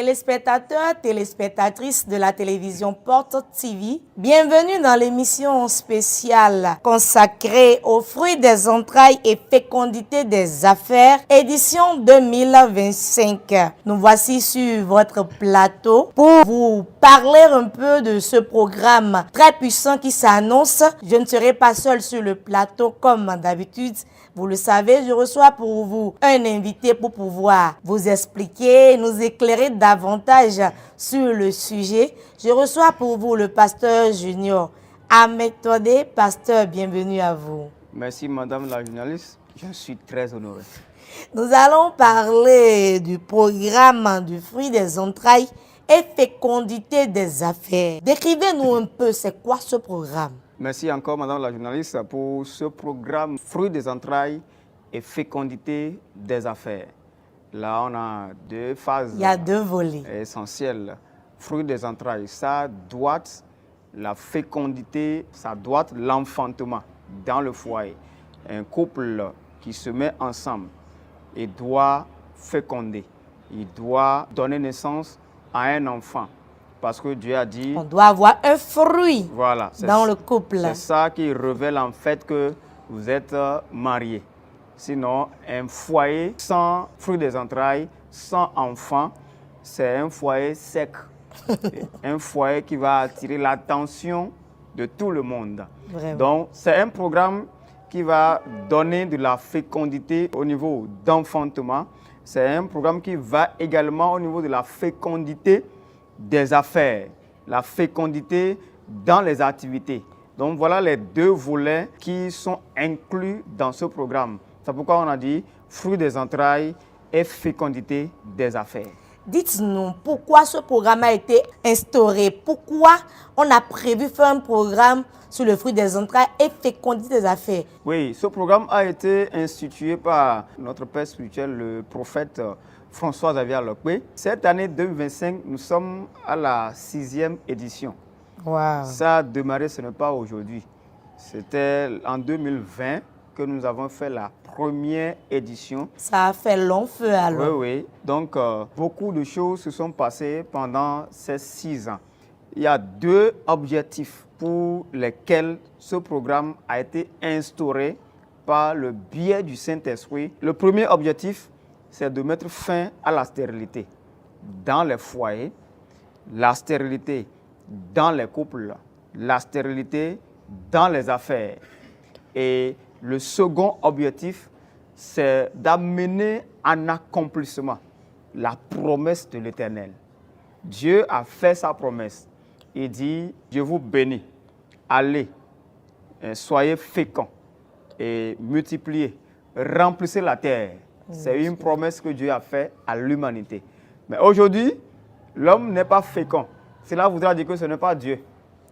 Téléspectateurs, téléspectatrices de la télévision Porte TV, bienvenue dans l'émission spéciale consacrée aux fruits des entrailles et fécondité des affaires, édition 2025. Nous voici sur votre plateau pour vous parler un peu de ce programme très puissant qui s'annonce. Je ne serai pas seule sur le plateau comme d'habitude. Vous le savez, je reçois pour vous un invité pour pouvoir vous expliquer, nous éclairer davantage sur le sujet. Je reçois pour vous le pasteur junior Ahmed Todé. Pasteur, bienvenue à vous. Merci madame la journaliste, je suis très honoré. Nous allons parler du programme du fruit des entrailles et fécondité des affaires. Décrivez-nous un peu, c'est quoi ce programme? Merci encore madame la journaliste pour ce programme fruit des entrailles et fécondité des affaires. Là on a deux phases. Il y a deux volets essentielles. Fruit des entrailles, ça doit la fécondité, ça doit l'enfantement dans le foyer. Un couple qui se met ensemble et doit féconder, il doit donner naissance à un enfant. Parce que Dieu a dit... On doit avoir un fruit voilà, dans le couple. C'est ça qui révèle en fait que vous êtes mariés. Sinon, un foyer sans fruit des entrailles, sans enfant, c'est un foyer sec. Un foyer qui va attirer l'attention de tout le monde. Vraiment. Donc, c'est un programme qui va donner de la fécondité au niveau d'enfantement. C'est un programme qui va également au niveau de la fécondité des affaires, la fécondité dans les activités. Donc voilà les deux volets qui sont inclus dans ce programme. C'est pourquoi on a dit fruit des entrailles et fécondité des affaires. Dites-nous pourquoi ce programme a été instauré, pourquoi on a prévu faire un programme sur le fruit des entrailles et fécondité des affaires. Oui, ce programme a été institué par notre père spirituel, le prophète François-Xavier Lokpe. Cette année 2025, nous sommes à la 6e édition. Wow. Ça a démarré, ce n'est pas aujourd'hui. C'était en 2020 que nous avons fait la première édition. Ça a fait long feu alors. Oui, oui. Donc, beaucoup de choses se sont passées pendant ces 6 ans. Il y a deux objectifs pour lesquels ce programme a été instauré par le biais du Saint-Esprit. Le premier objectif, c'est de mettre fin à la stérilité dans les foyers, la stérilité dans les couples, la stérilité dans les affaires. Et le second objectif, c'est d'amener en accomplissement la promesse de l'Éternel. Dieu a fait sa promesse. Il dit, je vous bénis, allez, soyez féconds et multipliez, remplissez la terre. C'est une promesse que Dieu a faite à l'humanité. Mais aujourd'hui, l'homme n'est pas fécond. Cela voudra dire que ce n'est pas Dieu.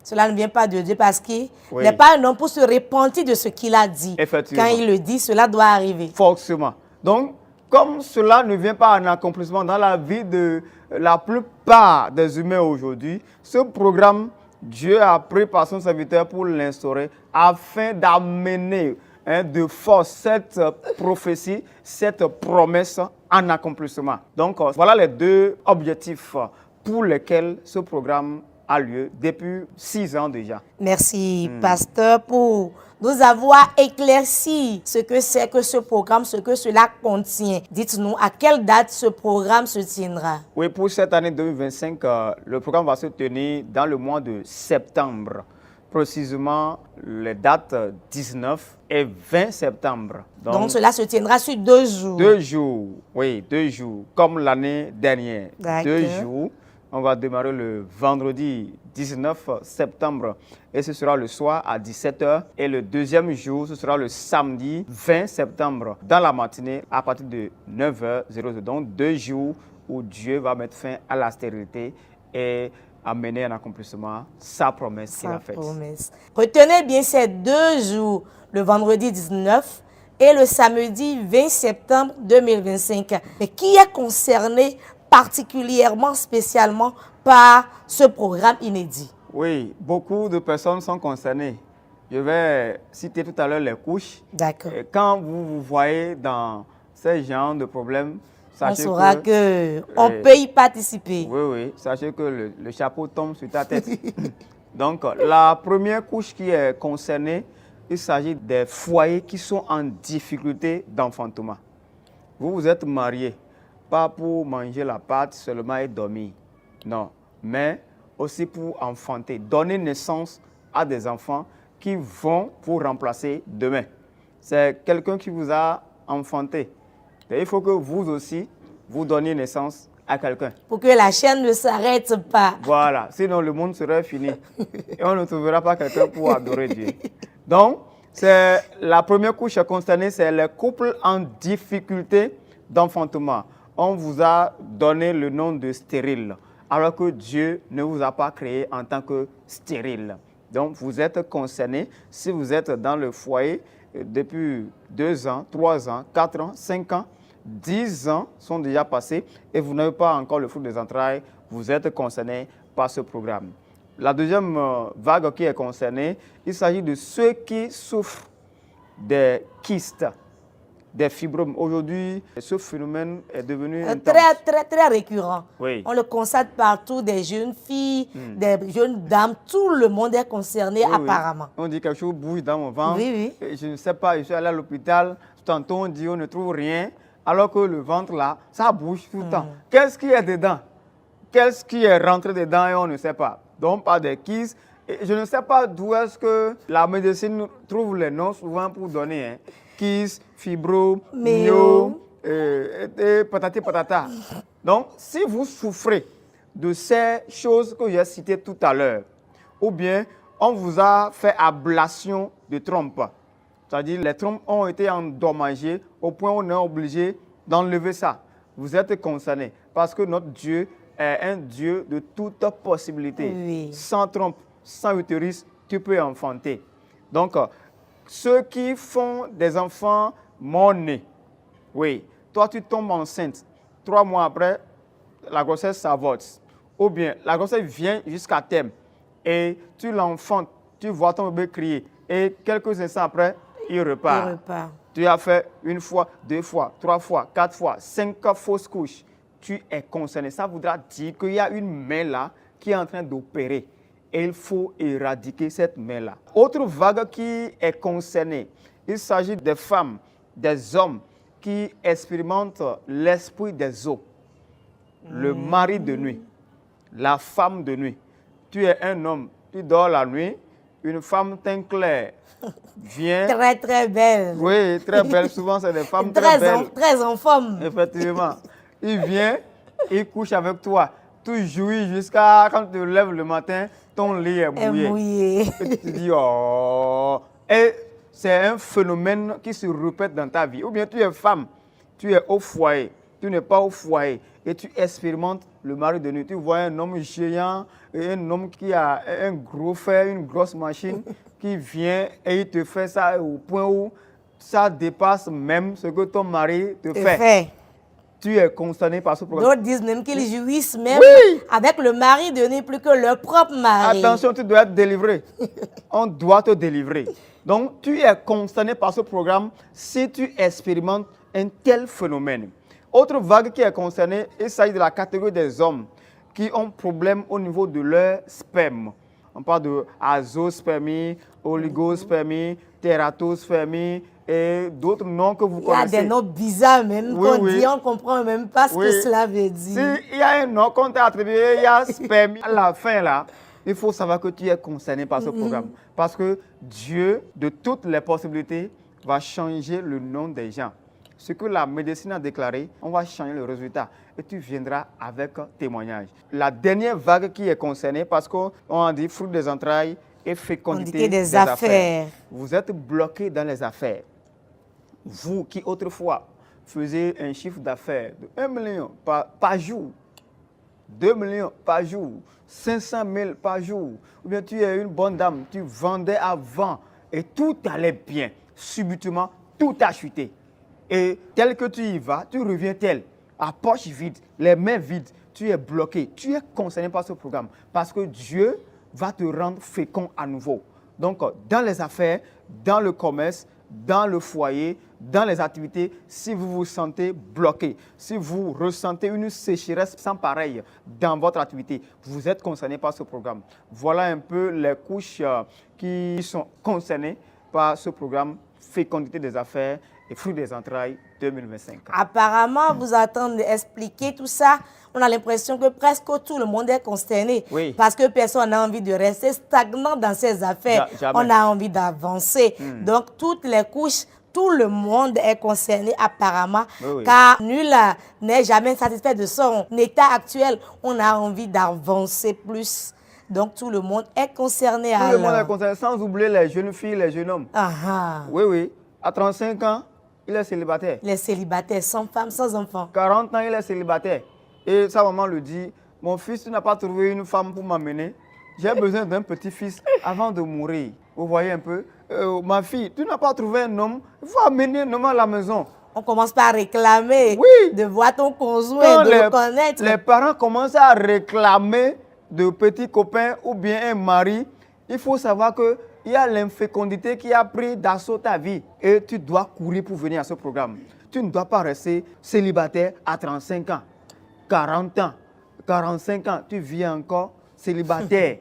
Cela ne vient pas de Dieu parce qu'il n'est pas un homme pour se repentir de ce qu'il a dit. Effectivement. Quand il le dit, cela doit arriver. Forcément. Donc, comme cela ne vient pas en accomplissement dans la vie de la plupart des humains aujourd'hui, ce programme, Dieu a pris par son serviteur pour l'instaurer afin d'amener de force cette prophétie, cette promesse en accomplissement. Donc, voilà les deux objectifs pour lesquels ce programme a lieu depuis 6 ans déjà. Merci, pasteur, pour nous avoir éclairci ce que c'est que ce programme, ce que cela contient. Dites-nous à quelle date ce programme se tiendra. Oui, pour cette année 2025, le programme va se tenir dans le mois de septembre. Précisément les dates 19 et 20 septembre. Donc cela se tiendra sur 2 jours. 2 jours, oui, 2 jours, comme l'année dernière. 2 jours. On va démarrer le vendredi 19 septembre et ce sera le soir à 17 h. Et le deuxième jour, ce sera le samedi 20 septembre dans la matinée à partir de 9 h 00. Donc 2 jours où Dieu va mettre fin à la stérilité et amener en accomplissement sa promesse qu'il a faite. Retenez bien ces 2 jours, le vendredi 19 et le samedi 20 septembre 2025. Mais qui est concerné particulièrement, spécialement par ce programme inédit? Oui, beaucoup de personnes sont concernées. Je vais citer tout à l'heure les couches. D'accord. Quand vous voyez dans ces genres de problèmes, On saura qu'on peut y participer. Oui, oui. Sachez que le chapeau tombe sur ta tête. Donc, la première couche qui est concernée, il s'agit des foyers qui sont en difficulté d'enfantement. Vous êtes marié, pas pour manger la pâte seulement et dormir. Non, mais aussi pour enfanter, donner naissance à des enfants qui vont vous remplacer demain. C'est quelqu'un qui vous a enfanté. Et il faut que vous aussi, vous donniez naissance à quelqu'un. Pour que la chaîne ne s'arrête pas. Voilà, sinon le monde serait fini. Et on ne trouvera pas quelqu'un pour adorer Dieu. Donc, c'est la première couche concernée, c'est les couples en difficulté d'enfantement. On vous a donné le nom de stérile, alors que Dieu ne vous a pas créé en tant que stérile. Donc, vous êtes concerné si vous êtes dans le foyer depuis 2 ans, 3 ans, 4 ans, 5 ans, 10 ans sont déjà passés et vous n'avez pas encore le fruit des entrailles, vous êtes concerné par ce programme. La deuxième vague qui est concernée, il s'agit de ceux qui souffrent des kystes, des fibromes. Aujourd'hui, ce phénomène est devenu très récurrent. Oui. On le constate partout, des jeunes filles, des jeunes dames, tout le monde est concerné apparemment. Oui. On dit quelque chose bouge dans mon ventre. Oui, oui. Et je ne sais pas, je suis allé à l'hôpital, tantôt on dit on ne trouve rien, alors que le ventre là, ça bouge tout le temps. Qu'est-ce qu'il y a dedans? Qu'est-ce qui est rentré dedans et on ne sait pas. Donc, par des kystes. Et je ne sais pas d'où est-ce que la médecine trouve les noms souvent pour donner. Hein. Kystes, fibro, myo, et patati patata. Donc, si vous souffrez de ces choses que j'ai citées tout à l'heure, ou bien on vous a fait ablation de trompe, c'est-à-dire les trompes ont été endommagées au point où on est obligé d'enlever ça. Vous êtes concerné parce que notre Dieu est un Dieu de toute possibilité. Oui. Sans trompe, sans utérus, tu peux enfanter. Donc, ceux qui font des enfants mort-nés, oui, toi tu tombes enceinte, 3 mois après, la grossesse s'avorte. Ou bien la grossesse vient jusqu'à terme et tu l'enfantes, tu vois ton bébé crier et quelques instants après, il repart. Tu as fait 1 fois, 2 fois, 3 fois, 4 fois, 5 fausses couches. Tu es concerné. Ça voudra dire qu'il y a une main là qui est en train d'opérer. Et il faut éradiquer cette main là. Autre vague qui est concernée, il s'agit des femmes, des hommes qui expérimentent l'esprit des eaux. Le mari de nuit, la femme de nuit. Tu es un homme, tu dors la nuit, une femme teint clair vient. Très, très belle. Oui, très belle. Souvent, c'est des femmes très belles. Très en forme. Effectivement. Il vient, il couche avec toi. Tu jouis jusqu'à quand tu te lèves le matin, ton lit est mouillé. Et tu te dis, oh. Et c'est un phénomène qui se répète dans ta vie. Ou bien tu es femme, tu es au foyer, tu n'es pas au foyer et tu expérimentes le mari de nuit. Tu vois un homme géant, un homme qui a un gros fer, une grosse machine qui vient et il te fait ça au point où ça dépasse même ce que ton mari te fait. Tu es concerné par ce programme. D'autres disent même qu'ils jouissent même avec le mari de nuit plus que leur propre mari. Attention, tu dois être délivré. On doit te délivrer. Donc, tu es concerné par ce programme si tu expérimentes un tel phénomène. Autre vague qui est concernée, il s'agit de la catégorie des hommes qui ont problème au niveau de leur sperme. On parle de azospermie, oligospermie, tératospermie et d'autres noms que vous connaissez. Il y a des noms bizarres même qu'on dit, on ne comprend même pas ce que cela veut dire. S'il y a un nom qu'on t'a attribué, il y a spermie. À la fin, là, il faut savoir que tu es concerné par ce programme. Parce que Dieu, de toutes les possibilités, va changer le nom des gens. Ce que la médecine a déclaré, on va changer le résultat. Et tu viendras avec un témoignage. La dernière vague qui est concernée, parce qu'on a dit fruit des entrailles et fécondité des affaires. Vous êtes bloqué dans les affaires. Vous qui autrefois faisiez un chiffre d'affaires de 1 million par jour, 2 millions par jour, 500 000 par jour, ou bien tu es une bonne dame, tu vendais avant et tout allait bien. Subitement, tout a chuté. Et tel que tu y vas, tu reviens tel, à poche vide, les mains vides, tu es bloqué. Tu es concerné par ce programme parce que Dieu va te rendre fécond à nouveau. Donc, dans les affaires, dans le commerce, dans le foyer, dans les activités, si vous vous sentez bloqué, si vous ressentez une sécheresse sans pareil dans votre activité, vous êtes concerné par ce programme. Voilà un peu les couches qui sont concernées par ce programme Fécondité des affaires et fruits des entrailles 2025. Apparemment, vous attendez expliquer tout ça. On a l'impression que presque tout le monde est concerné. Oui. Parce que personne n'a envie de rester stagnant dans ses affaires. Jamais. On a envie d'avancer. Donc, toutes les couches, tout le monde est concerné apparemment. Oui. Car nul n'est jamais satisfait de son état actuel. On a envie d'avancer plus. Donc, tout le monde est concerné. Tout le monde est concerné, sans oublier les jeunes filles, les jeunes hommes. Oui. À 35 ans, il est célibataire. Les célibataires, sans femme, sans enfant. 40 ans, il est célibataire. Et sa maman le dit, mon fils, tu n'as pas trouvé une femme pour m'amener. J'ai besoin d'un petit-fils avant de mourir. Vous voyez un peu, ma fille, tu n'as pas trouvé un homme, il faut amener un homme à la maison. On commence par réclamer de voir ton conjoint, de le connaître. Les parents commencent à réclamer de petits copains ou bien un mari. Il faut savoir que il y a l'infécondité qui a pris d'assaut ta vie et tu dois courir pour venir à ce programme. Tu ne dois pas rester célibataire à 35 ans, 40 ans, 45 ans. Tu vis encore célibataire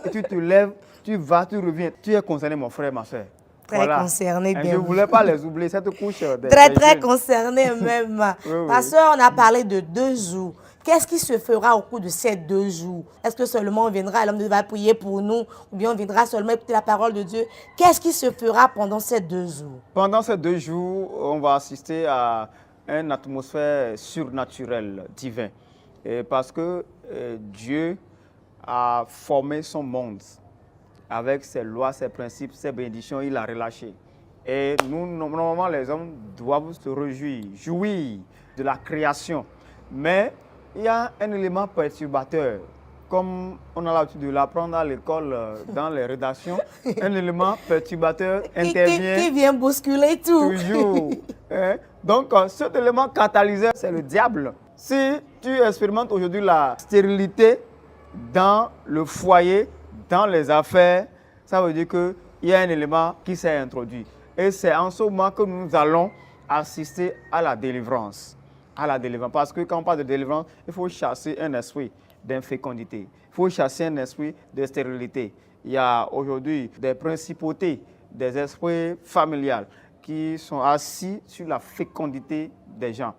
et tu te lèves, tu vas, tu reviens. Tu es concerné, mon frère, ma soeur. Très concerné, bien. Je ne voulais pas les oublier, cette couche. Très concerné même. Pasteur, on a parlé de 2 jours. Qu'est-ce qui se fera au cours de ces 2 jours? Est-ce que seulement on viendra, l'homme va prier pour nous, ou bien on viendra seulement écouter la parole de Dieu? Qu'est-ce qui se fera pendant ces 2 jours? Pendant ces 2 jours, on va assister à une atmosphère surnaturelle, divine. Et parce que Dieu a formé son monde avec ses lois, ses principes, ses bénédictions, il a relâché. Et nous, normalement, les hommes doivent se réjouir, jouir de la création. Mais il y a un élément perturbateur, comme on a l'habitude de l'apprendre à l'école, dans les rédactions. Un élément perturbateur intervient. Qui vient bousculer tout. Toujours. Donc, cet élément catalyseur, c'est le diable. Si tu expérimentes aujourd'hui la stérilité dans le foyer, dans les affaires, ça veut dire qu'il y a un élément qui s'est introduit. Et c'est en ce moment que nous allons assister à la délivrance. Parce que quand on parle de délivrance, il faut chasser un esprit d'infécondité. Il faut chasser un esprit de stérilité. Il y a aujourd'hui des principautés, des esprits familiales qui sont assis sur la fécondité des gens.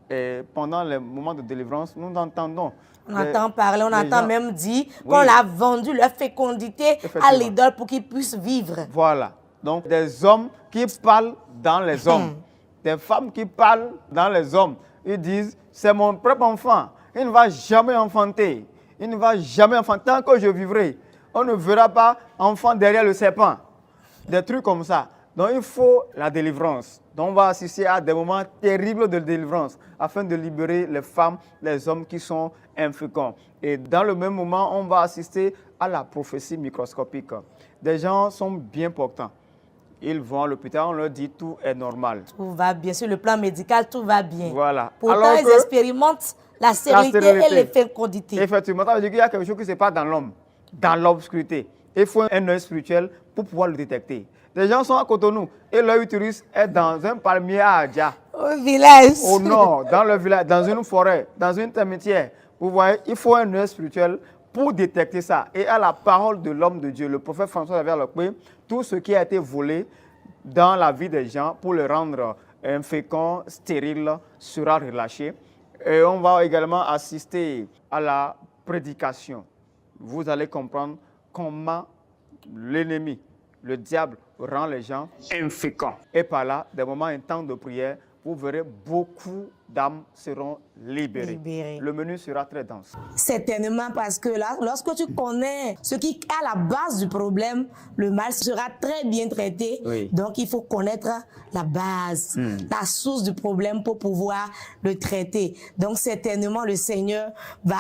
Et pendant les moments de délivrance, nous entendons. On entend parler, on entend même dire qu'on l'a vendu leur fécondité à l'idole pour qu'ils puissent vivre. Voilà. Donc, des hommes qui parlent dans les hommes. Des femmes qui parlent dans les hommes. Ils disent, c'est mon propre enfant. Il ne va jamais enfanter. Il ne va jamais enfanter. Tant que je vivrai, on ne verra pas enfant derrière le serpent. Des trucs comme ça. Donc, il faut la délivrance. Donc, on va assister à des moments terribles de délivrance afin de libérer les femmes, les hommes qui sont inféconds. Et dans le même moment, on va assister à la prophétie microscopique. Des gens sont bien portants. Ils vont à l'hôpital, on leur dit tout est normal. Tout va bien. Sur le plan médical, tout va bien. Voilà. Pourtant, ils expérimentent la stérilité et l'infécondité. Effectivement, ça veut dire qu'il y a quelque chose qui se passe dans l'homme, dans l'obscurité. Il faut un œil spirituel pour pouvoir le détecter. Des gens sont à Cotonou et leur utérus est dans un palmier à Adja. Au village. Au nord, dans le village, dans une forêt, dans une termitière. Vous voyez, il faut un œil spirituel pour détecter ça. Et à la parole de l'homme de Dieu, le prophète François Xavier Locqué, tout ce qui a été volé dans la vie des gens pour le rendre infécond, stérile, sera relâché. Et on va également assister à la prédication. Vous allez comprendre comment l'ennemi, le diable, rend les gens inféconds. Et par là, des moments intenses de prière, vous verrez beaucoup d'âmes seront libérées. Le menu sera très dense. Certainement, parce que là, lorsque tu connais ce qui est à la base du problème, le mal sera très bien traité. Donc, il faut connaître la base, la source du problème pour pouvoir le traiter. Donc, certainement, le Seigneur va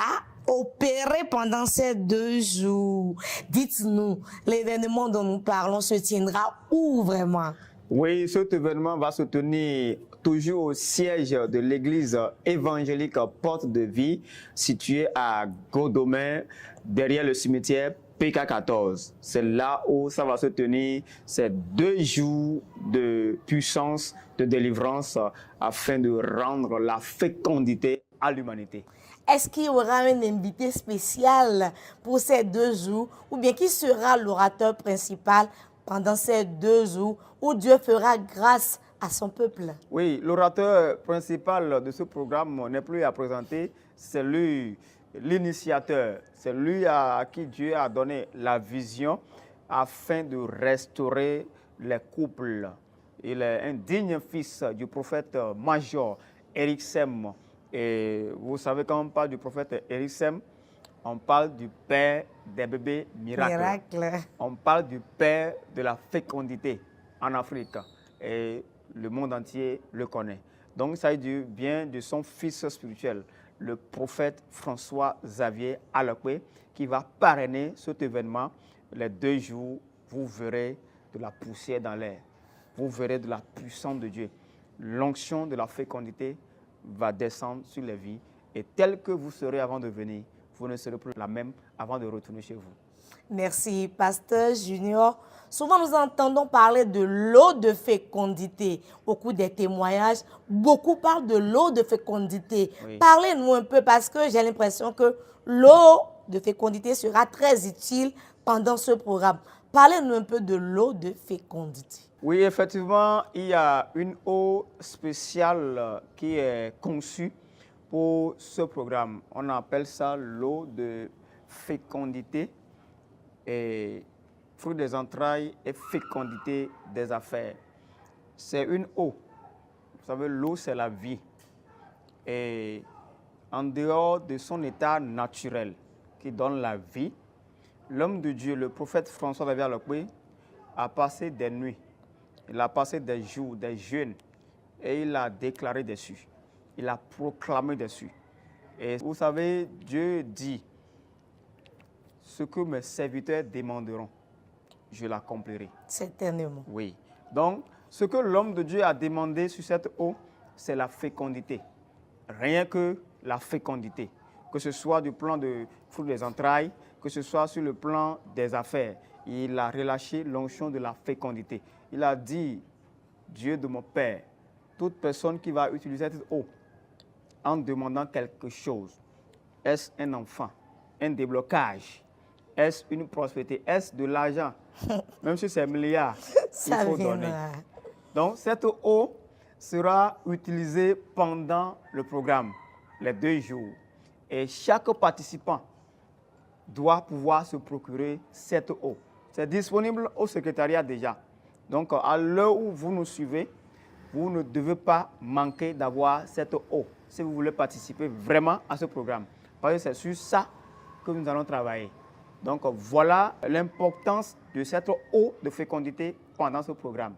opérer pendant ces 2 jours. Dites-nous, l'événement dont nous parlons se tiendra où vraiment? Oui, cet événement va se tenir toujours au siège de l'église évangélique Porte de Vie, située à Godomain, derrière le cimetière PK14. C'est là où ça va se tenir ces 2 jours de puissance, de délivrance, afin de rendre la fécondité à l'humanité. Est-ce qu'il y aura un invité spécial pour ces 2 jours ou bien qui sera l'orateur principal pendant ces 2 jours où Dieu fera grâce à son peuple? Oui, l'orateur principal de ce programme n'est plus à présenter, c'est lui, l'initiateur, c'est lui à qui Dieu a donné la vision afin de restaurer les couples. Il est un digne fils du prophète major Eric Sem. Et vous savez, quand on parle du prophète Eric Sem, on parle du père des bébés miracles. On parle du père de la fécondité en Afrique. Et le monde entier le connaît. Donc, il s'agit bien de son fils spirituel, le prophète François Xavier Alokwe, qui va parrainer cet événement. Les 2 jours, vous verrez de la poussière dans l'air. Vous verrez de la puissance de Dieu. L'onction de la fécondité va descendre sur les vies. Et tel que vous serez avant de venir, vous ne serez plus la même avant de retourner chez vous. Merci, Pasteur Junior. Souvent, nous entendons parler de l'eau de fécondité. Au cours des témoignages, beaucoup parlent de l'eau de fécondité. Oui. Parlez-nous un peu parce que j'ai l'impression que l'eau de fécondité sera très utile pendant ce programme. Parlez-nous un peu de l'eau de fécondité. Oui, effectivement, il y a une eau spéciale qui est conçue pour ce programme. On appelle ça l'eau de fécondité et fruit des entrailles et fécondité des affaires. C'est une eau. Vous savez, l'eau, c'est la vie. Et en dehors de son état naturel qui donne la vie, l'homme de Dieu, le prophète François Xavier Alokwe, a passé des nuits. Il a passé des jours, des jeûnes, et il a déclaré dessus. Il a proclamé dessus. Et vous savez, Dieu dit, ce que mes serviteurs demanderont, je l'accomplirai. Certainement. Oui. Donc, ce que l'homme de Dieu a demandé sur cette eau, c'est la fécondité. Rien que la fécondité. Que ce soit du plan de fruit des entrailles, que ce soit sur le plan des affaires. Il a relâché l'onction de la fécondité. Il a dit, Dieu de mon Père, toute personne qui va utiliser cette eau en demandant quelque chose, est-ce un enfant, un déblocage, est-ce une prospérité, est-ce de l'argent, même si c'est milliards, il faut donner. Donc, cette eau sera utilisée pendant le programme, les 2 jours. Et chaque participant doit pouvoir se procurer cette eau. C'est disponible au secrétariat déjà. Donc, à l'heure où vous nous suivez, vous ne devez pas manquer d'avoir cette eau si vous voulez participer vraiment à ce programme. Parce que c'est sur ça que nous allons travailler. Donc, voilà l'importance de cette eau de fécondité pendant ce programme.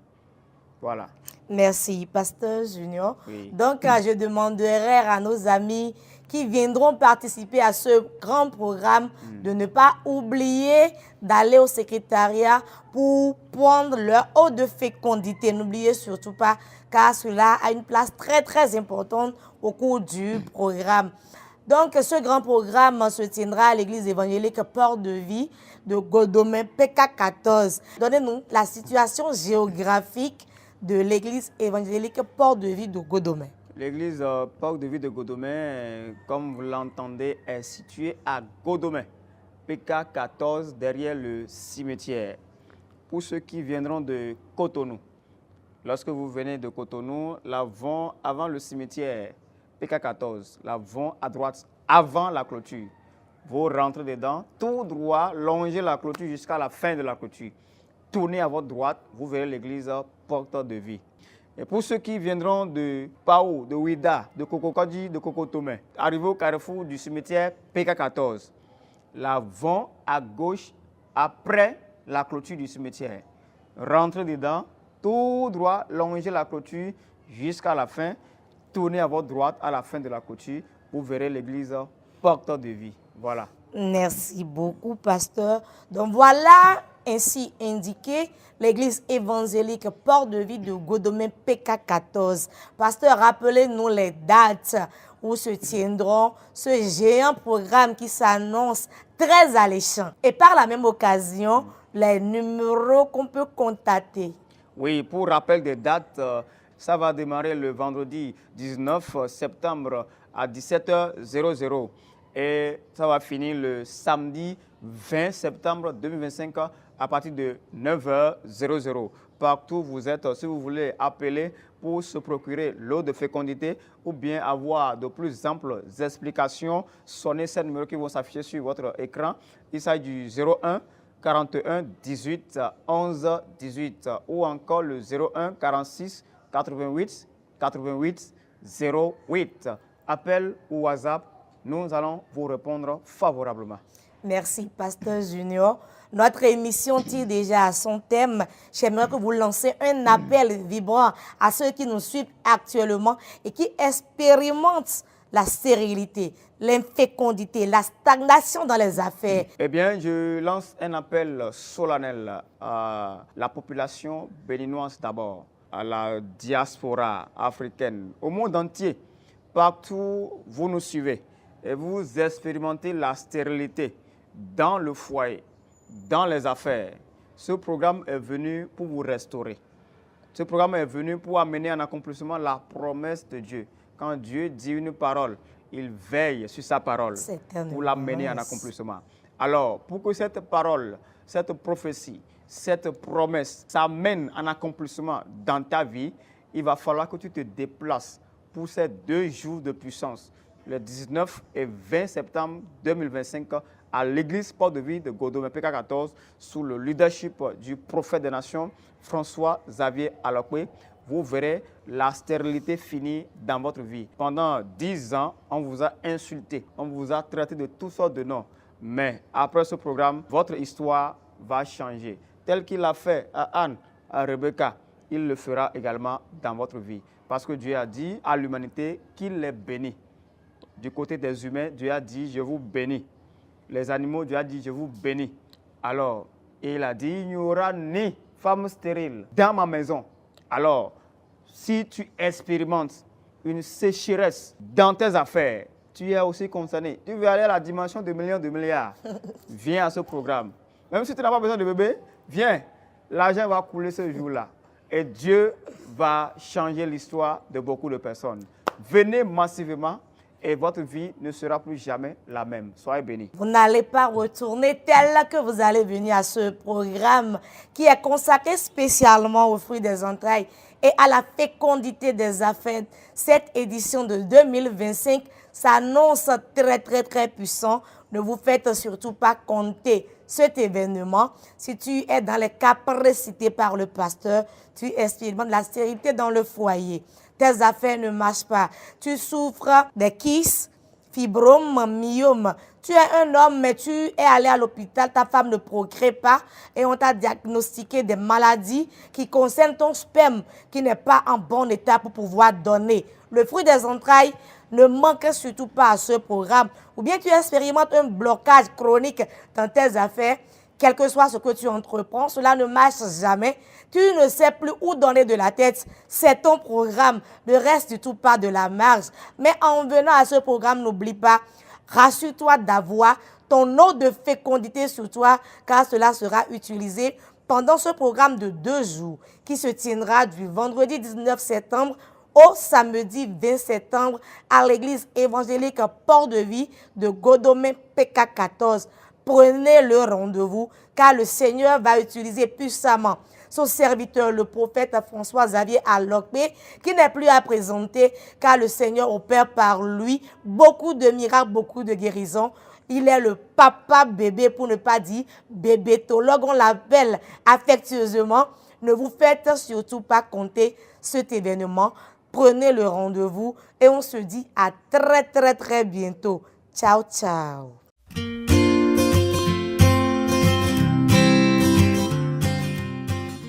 Voilà. Merci, Pasteur Junior. Oui. Donc, je demanderai à nos amis qui viendront participer à ce grand programme de ne pas oublier d'aller au secrétariat pour prendre leur eau de fécondité. N'oubliez surtout pas, car cela a une place très, très importante au cours du programme. Donc, ce grand programme se tiendra à l'église évangélique Port de Vie de Godomé, PK14. Donnez-nous la situation géographique de l'église évangélique Port de Vie de Godomé. L'église Port de Vie de Godomé, comme vous l'entendez, est située à Godomé, PK14, derrière le cimetière. Pour ceux qui viendront de Cotonou, lorsque vous venez de Cotonou, avant le cimetière, PK14, l'avant à droite, avant la clôture. Vous rentrez dedans, tout droit, longez la clôture jusqu'à la fin de la clôture. Tournez à votre droite, vous verrez l'église Porte de Vie. Et pour ceux qui viendront de Pao, de Ouida, de Kokokodi, de Kokotomé, arrivez au carrefour du cimetière PK14, l'avant à gauche, après la clôture du cimetière. Rentrez dedans, tout droit, longez la clôture jusqu'à la fin. Tournez à votre droite à la fin de la clôture, vous verrez l'église Porte de Vie. Voilà. Merci beaucoup, pasteur. Donc voilà ainsi indiqué l'église évangélique Port de Vie de Godomé PK14. Pasteur, rappelez-nous les dates où se tiendront ce géant programme qui s'annonce très alléchant. Et par la même occasion, les numéros qu'on peut contacter. Oui, pour rappel des dates, ça va démarrer le vendredi 19 septembre à 17h00 et ça va finir le samedi 20 septembre 2025 à partir de 9h00. Partout où vous êtes, si vous voulez appeler pour se procurer l'eau de fécondité ou bien avoir de plus amples explications, sonnez ces numéros qui vont s'afficher sur votre écran. Il s'agit du 01 41 18 11 18 ou encore le 01 46 88 88 08. Appel ou WhatsApp, nous allons vous répondre favorablement. Merci, Pasteur Junior. Notre émission tire déjà à son thème. J'aimerais que vous lancez un appel vibrant à ceux qui nous suivent actuellement et qui expérimentent la stérilité, l'infécondité, la stagnation dans les affaires. Eh bien, je lance un appel solennel à la population béninoise d'abord, à la diaspora africaine, au monde entier. Partout où vous nous suivez et vous expérimentez la stérilité dans le foyer, dans les affaires. Ce programme est venu pour vous restaurer. Ce programme est venu pour amener en accomplissement la promesse de Dieu. Quand Dieu dit une parole, il veille sur sa parole pour l'amener en accomplissement. Alors, pour que cette parole, cette prophétie, cette promesse s'amène en accomplissement dans ta vie, il va falloir que tu te déplaces pour ces 2 jours de puissance, le 19 et 20 septembre 2025, à l'église Port de Vie de Godomé PK14, sous le leadership du prophète des nations, François Xavier Alokwe. Vous verrez la stérilité finie dans votre vie. Pendant 10 ans, on vous a insulté, on vous a traité de toutes sortes de noms. Mais après ce programme, votre histoire va changer. Tel qu'il l'a fait à Anne, à Rebecca, il le fera également dans votre vie. Parce que Dieu a dit à l'humanité qu'il les bénit. Du côté des humains, Dieu a dit, je vous bénis. Les animaux, Dieu a dit, je vous bénis. Alors, il a dit, il n'y aura ni femme stérile dans ma maison. Alors, si tu expérimentes une sécheresse dans tes affaires, tu es aussi concerné. Tu veux aller à la dimension de millions de milliards. Viens à ce programme. Même si tu n'as pas besoin de bébé, viens. L'argent va couler ce jour-là. Et Dieu va changer l'histoire de beaucoup de personnes. Venez massivement et votre vie ne sera plus jamais la même. Soyez bénis. Vous n'allez pas retourner tel que vous allez venir à ce programme qui est consacré spécialement aux fruits des entrailles et à la fécondité des affaires. Cette édition de 2025 s'annonce très puissant. Ne vous faites surtout pas compter cet événement. Si tu es dans les cas précités par le pasteur, tu expérimentes la stérilité dans le foyer. Tes affaires ne marchent pas. Tu souffres des kystes, fibromes, myomes. Tu es un homme, mais tu es allé à l'hôpital, ta femme ne procrée pas et on t'a diagnostiqué des maladies qui concernent ton sperme qui n'est pas en bon état pour pouvoir donner. Le fruit des entrailles ne manque surtout pas à ce programme. Ou bien tu expérimentes un blocage chronique dans tes affaires, quel que soit ce que tu entreprends, cela ne marche jamais. Tu ne sais plus où donner de la tête. C'est ton programme. Ne reste du tout pas de la marge. Mais en venant à ce programme, n'oublie pas, rassure-toi d'avoir ton eau de fécondité sur toi, car cela sera utilisé pendant ce programme de 2 jours qui se tiendra du vendredi 19 septembre au samedi 20 septembre à l'église évangélique Port de Vie de Godomé PK14. Prenez le rendez-vous car le Seigneur va utiliser puissamment son serviteur, le prophète François Xavier Alokwe, qui n'est plus à présenter car le Seigneur opère par lui beaucoup de miracles, beaucoup de guérisons. Il est le papa bébé, pour ne pas dire bébétologue, on l'appelle affectueusement. Ne vous faites surtout pas compter cet événement. Prenez le rendez-vous et on se dit à très bientôt. Ciao, ciao.